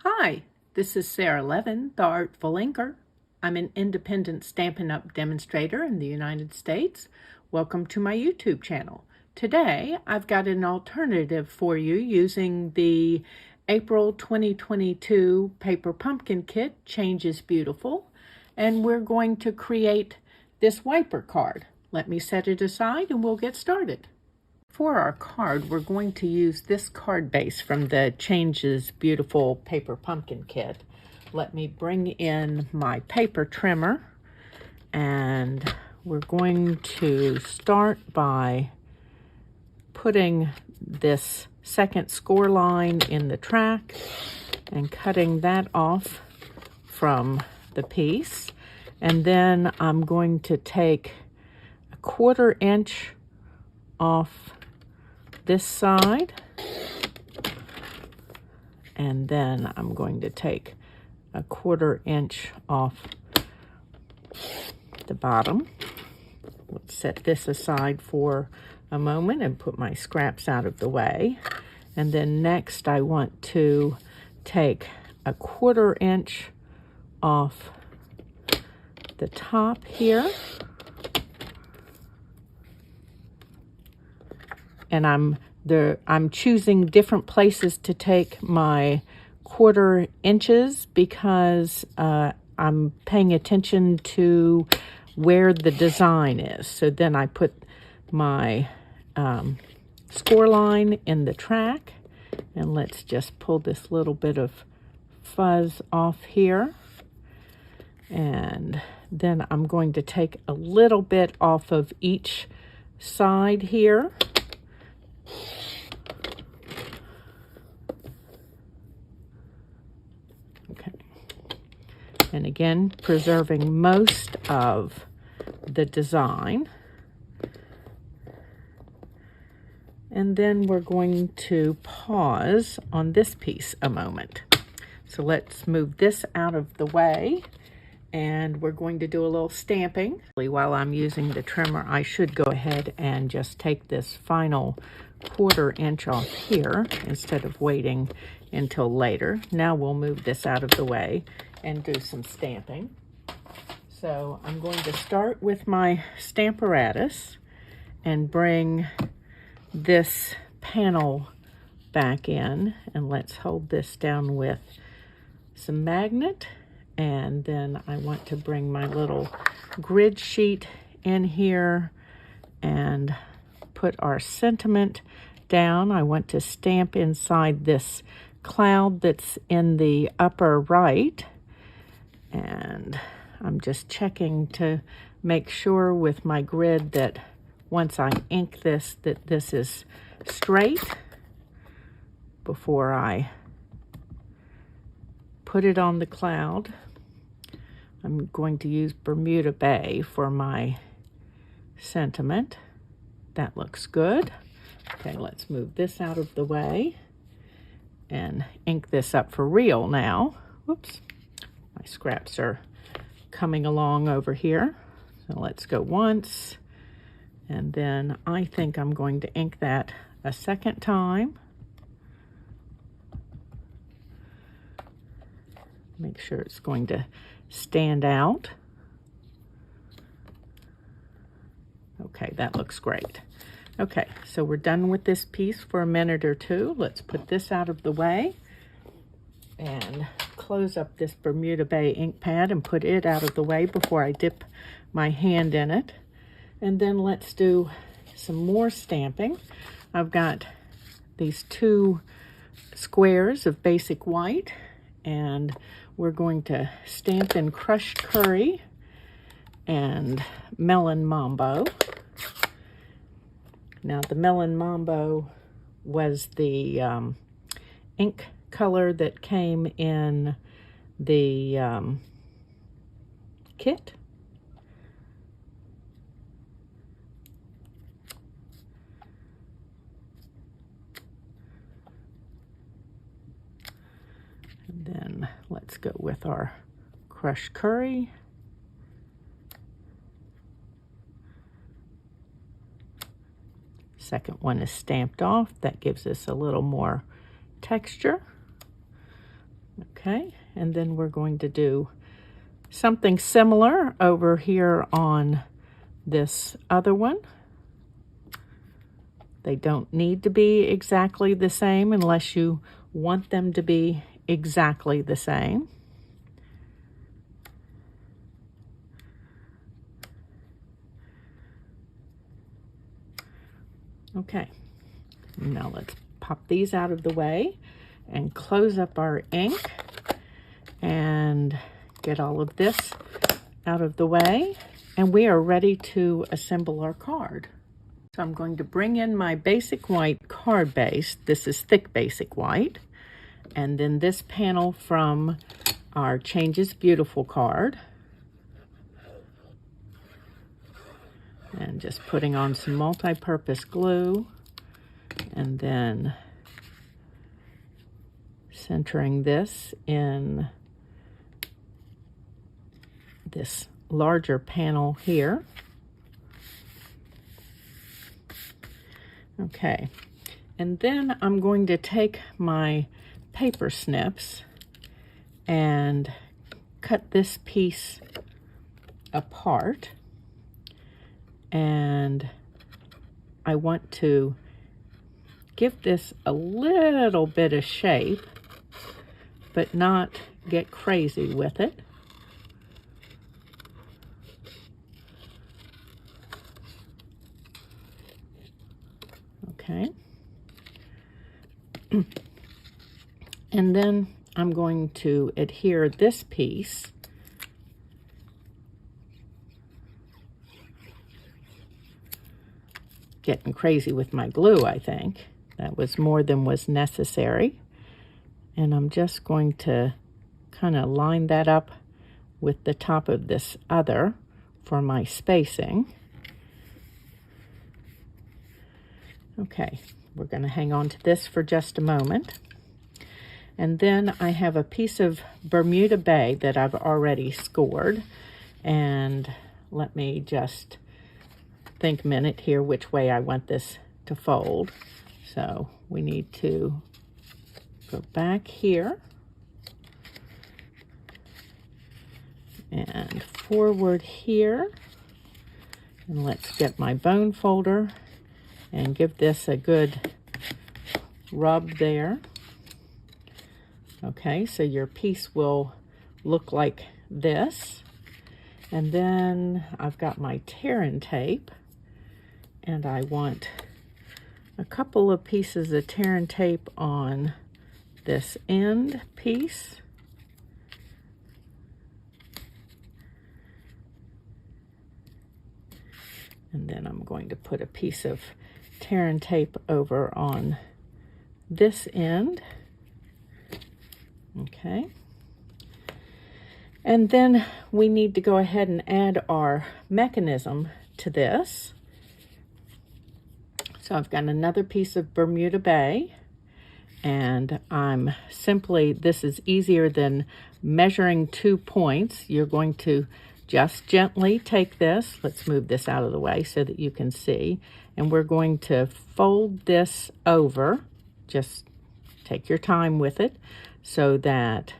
Hi, this is Sara Levin, the Artful Inker. I'm an independent Stampin' Up! Demonstrator in the United States. Welcome to my YouTube channel. Today, I've got an alternative for you using the April 2022 Paper Pumpkin Kit, Change is Beautiful, and we're going to create this wiper card. Let me set it aside and we'll get started. For our card, we're going to use this card base from the Change is Beautiful Paper Pumpkin Kit. Let me bring in my paper trimmer, and we're going to start by putting this second score line in the track and cutting that off from the piece. And then I'm going to take a 1/4 inch off this side, and then I'm going to take a 1/4 inch off the bottom. Let's set this aside for a moment and put my scraps out of the way. And then next I want to take a 1/4 inch off the top here. And I'm choosing different places to take my 1/4 inches because I'm paying attention to where the design is. So then I put my score line in the track, and let's just pull this little bit of fuzz off here. And then I'm going to take a little bit off of each side here. Okay. And again, preserving most of the design. And then we're going to pause on this piece a moment. So let's move this out of the way, and we're going to do a little stamping. While I'm using the trimmer, I should go ahead and just take this final 1/4 inch off here instead of waiting until later. Now we'll move this out of the way and do some stamping. So I'm going to start with my Stamparatus and bring this panel back in, and let's hold this down with some magnet. And then I want to bring my little grid sheet in here and put our sentiment down. I want to stamp inside this cloud that's in the upper right. And I'm just checking to make sure with my grid that once I ink this, that this is straight before I put it on the cloud. I'm going to use Bermuda Bay for my sentiment. That looks good. Okay, let's move this out of the way and ink this up for real now. Whoops, my scraps are coming along over here. So let's go once, and then I think I'm going to ink that a second time. Make sure it's going to stand out. Okay, that looks great. Okay, so we're done with this piece for a minute or two. Let's put this out of the way and close up this Bermuda Bay ink pad and put it out of the way before I dip my hand in it. And then let's do some more stamping. I've got these 2 squares of basic white, and we're going to stamp in crushed curry and melon mambo. Now the melon mambo was the ink color that came in the kit. And then let's go with our crushed curry. Second one is stamped off. That gives us a little more texture. Okay, and then we're going to do something similar over here on this other one. They don't need to be exactly the same unless you want them to be exactly the same. Okay, now let's pop these out of the way and close up our ink and get all of this out of the way, and we are ready to assemble our card. So I'm going to bring in my basic white card base. This is thick basic white, and then this panel from our Changes Beautiful card, and just putting on some multi-purpose glue, and then centering this in this larger panel here. Okay, and then I'm going to take my paper snips and cut this piece apart, and I want to give this a little bit of shape, but not get crazy with it. Okay. And then I'm going to adhere this piece getting crazy with my glue, I think. That was more than was necessary. And I'm just going to kind of line that up with the top of this other for my spacing. Okay, we're going to hang on to this for just a moment. And then I have a piece of Bermuda Bay that I've already scored. And let me just think a minute here which way I want this to fold. So we need to go back here and forward here. And let's get my bone folder and give this a good rub there. Okay, so your piece will look like this. And then I've got my tear-in tape, and I want a couple of pieces of tear-in tape on this end piece. And then I'm going to put a piece of tear-in tape over on this end. Okay. And then we need to go ahead and add our mechanism to this. So I've got another piece of Bermuda Bay, and I'm simply, this is easier than measuring 2 points. You're going to just gently take this, let's move this out of the way so that you can see, and we're going to fold this over. Just take your time with it so that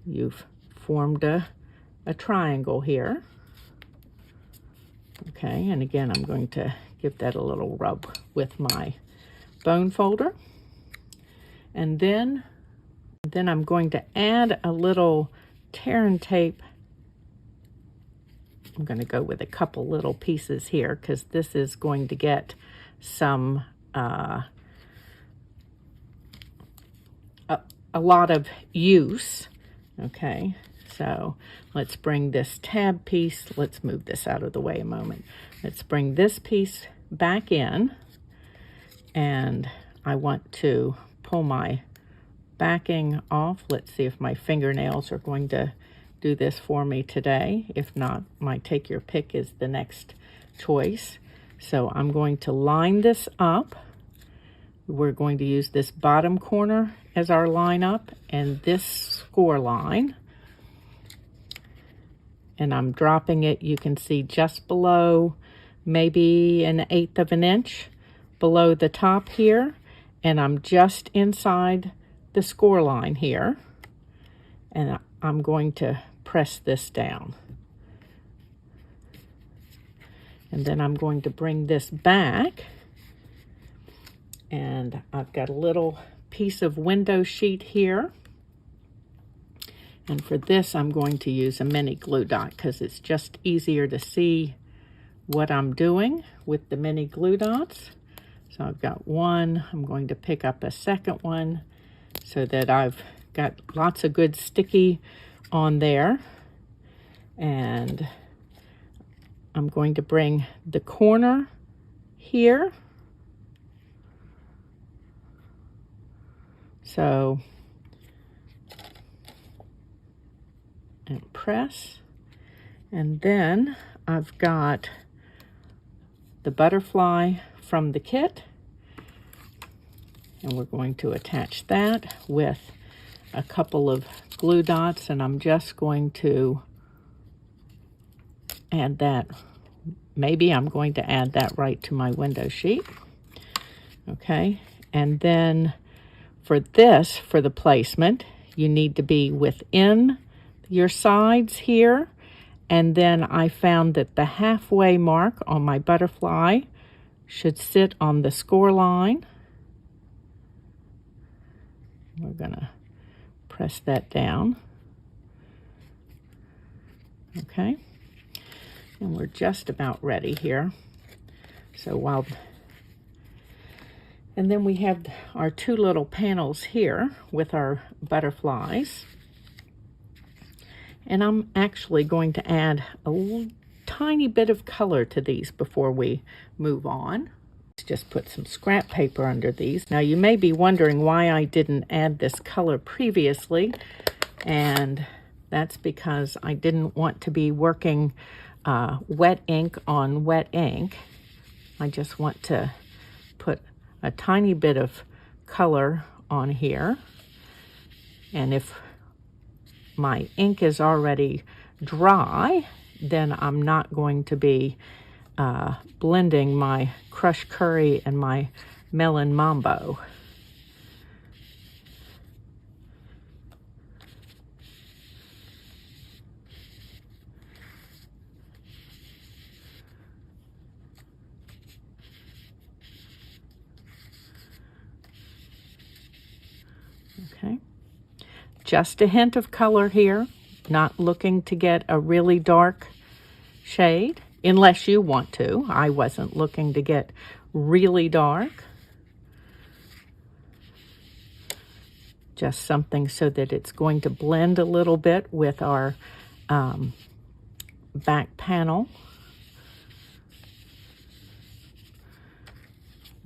you've formed a triangle here. Okay, and again, I'm going to give that a little rub with my bone folder. And then I'm going to add a little tear-in tape. I'm going to go with a couple little pieces here because this is going to get some a lot of use. Okay, so let's bring this tab piece, let's move this out of the way a moment. Let's bring this piece back in, and I want to pull my backing off. Let's see if my fingernails are going to do this for me today. If not, my take your pick is the next choice. So I'm going to line this up. We're going to use this bottom corner as our line up and this score line. And I'm dropping it, you can see, just below, maybe 1/8 of an inch below the top here. And I'm just inside the score line here. and I'm going to press this down. And then I'm going to bring this back, and I've got a little piece of window sheet here. And for this, I'm going to use a mini glue dot because it's just easier to see what I'm doing with the mini glue dots. So I've got one, I'm going to pick up a second one so that I've got lots of good sticky on there. And I'm going to bring the corner here. So, and press. And then I've got the butterfly from the kit. And we're going to attach that with a couple of glue dots, and I'm just going to add that. Maybe I'm going to add that right to my window sheet. Okay, and then for this, for the placement, you need to be within your sides here. And then I found that the halfway mark on my butterfly should sit on the score line. We're gonna press that down. Okay, and we're just about ready here. So and then we have our two little panels here with our butterflies. And I'm actually going to add a little tiny bit of color to these before we move on. Let's just put some scrap paper under these. Now you may be wondering why I didn't add this color previously, and that's because I didn't want to be working wet ink on wet ink. I just want to put a tiny bit of color on here, and if my ink is already dry, then I'm not going to be blending my crushed curry and my melon mambo. Okay, just a hint of color here, not looking to get a really dark shade, unless you want to. I wasn't looking to get really dark. Just something so that it's going to blend a little bit with our back panel.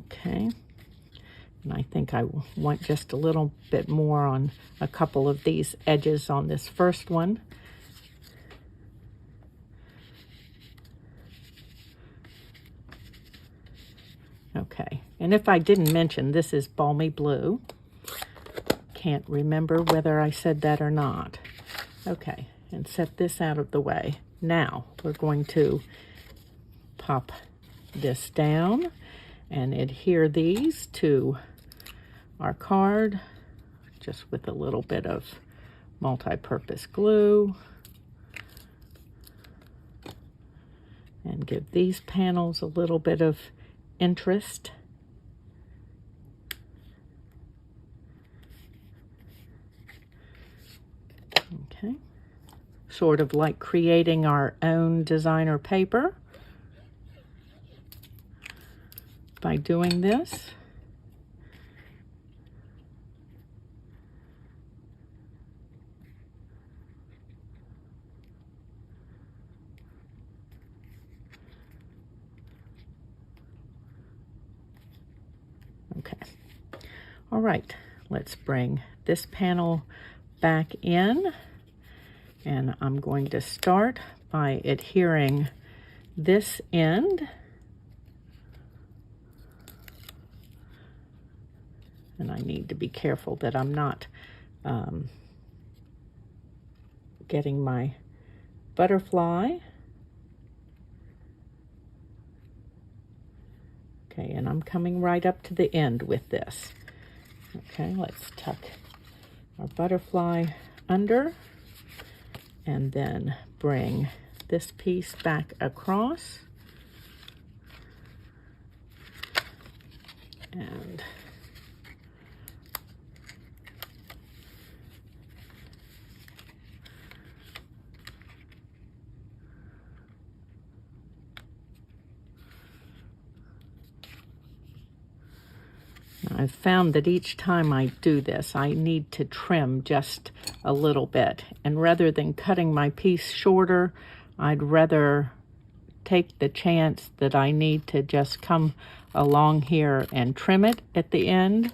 Okay. And I think I want just a little bit more on a couple of these edges on this first one. Okay, and if I didn't mention, this is balmy blue. Can't remember whether I said that or not. Okay, and set this out of the way. Now we're going to pop this down and adhere these to our card just with a little bit of multi-purpose glue, and give these panels a little bit of interest. Okay, sort of like creating our own designer paper by doing this. Okay, all right, let's bring this panel back in, and I'm going to start by adhering this end, and I need to be careful that I'm not getting my butterfly. Okay, and I'm coming right up to the end with this. Okay, let's tuck our butterfly under, and then bring this piece back across, and I've found that each time I do this, I need to trim just a little bit. And rather than cutting my piece shorter, I'd rather take the chance that I need to just come along here and trim it at the end.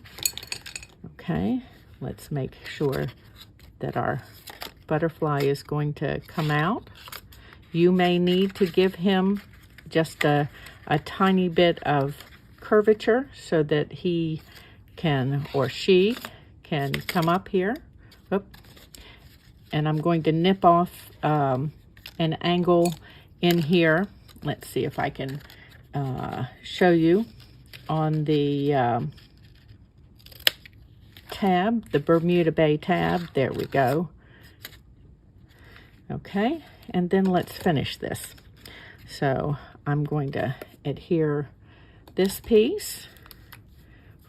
Okay, let's make sure that our butterfly is going to come out. You may need to give him just a tiny bit of curvature so that he can, or she can, come up here. Oop. And I'm going to nip off an angle in here. Let's see if I can show you on the tab, the Bermuda Bay tab. There we go. Okay, and then let's finish this. So I'm going to adhere this piece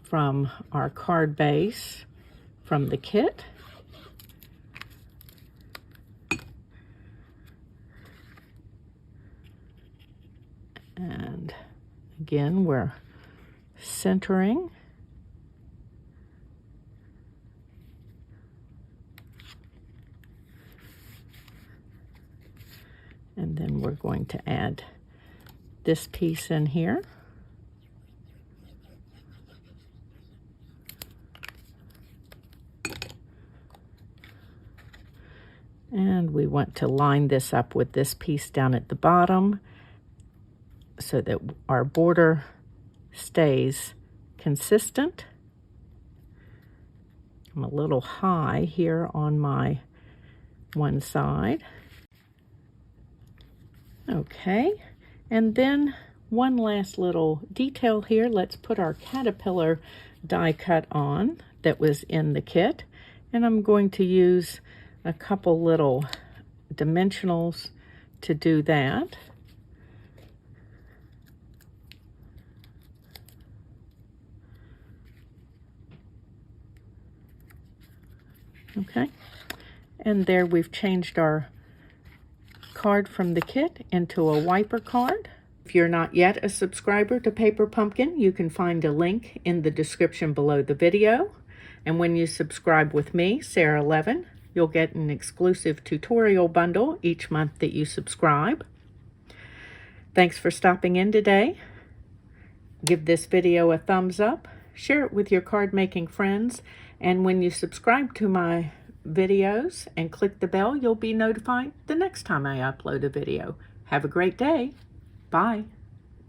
from our card base from the kit. And again, we're centering. And then we're going to add this piece in here. And we want to line this up with this piece down at the bottom so that our border stays consistent. I'm a little high here on my one side. Okay, and then one last little detail here. Let's put our caterpillar die cut on that was in the kit. And I'm going to use a couple little dimensionals to do that. Okay, and there we've changed our card from the kit into a wiper card. If you're not yet a subscriber to Paper Pumpkin, you can find a link in the description below the video. And when you subscribe with me, Sara Levin, you'll get an exclusive tutorial bundle each month that you subscribe. Thanks for stopping in today. Give this video a thumbs up, share it with your card making friends, and when you subscribe to my videos and click the bell, you'll be notified the next time I upload a video. Have a great day. Bye.